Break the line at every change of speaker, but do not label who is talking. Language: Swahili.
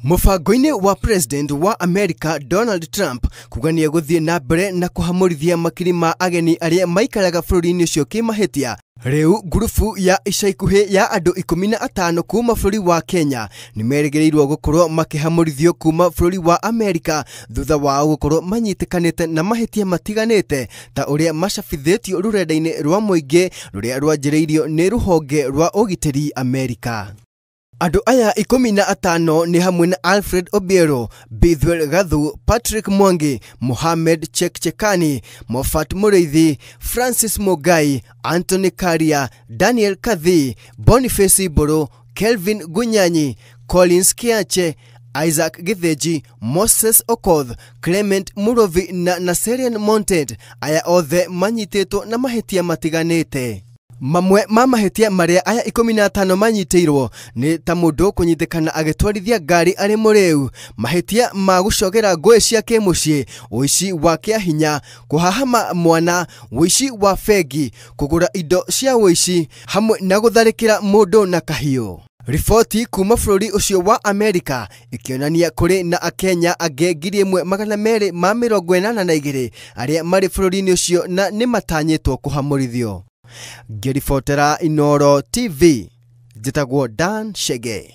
Mufango-ini wa President wa America Donald Trump kugania guthie na mbere na kuhamurithia makiri ma ageni aria maikaraga bururi-ini ucio kimahitia. Riu ngurubu ya ica ikuhi ya andu 15 kuma bururi wa Kenya nimeregereirwo gukorwo makihamurithio kuma bururi wa America thutha wao gukorwo manyitikanite na mahitia matiganite ta uria macabithitio rurenda-ini rwa muingi ruria rwanjiriirio ni ruhonge rwa ugitiri America. Andu aya 15 ni hamwe na Alfred Obiero, Bethwel Gathu, Patrick Mwangi, Mohamed Chekchekani, Mofat Mureithi, Francis Mogai, Anthony Karia, Daniel Kadhi, Boniface Boro, Kelvin Gunyanyi, Collins Kiache, Isaac Githeji, Moses Okoth, Clement Murovi na Naserian Monted. Aya othe manyititwo na mahitia matiganite. Mamwe ma mahitia maria aya 15 manyiteirwo ni ta mundu kunyitikana agitwarithia ngari ari muriu, mahitia ma gucogera ngui cia kimucii, uici wa kiahinya, kuhahama mwana, uici wa fegi, kugura indo cia uici, hamwe na gutharikira mundu na kahiu. Ripoti kuma bururi ucio wa America ikionania kuri na Akenya ange 1282 aria mari bururi-ini ucio na ni matanyitwo kuhamurithio. Ngiribotera Inooro TV, njitagwo Dan Shege.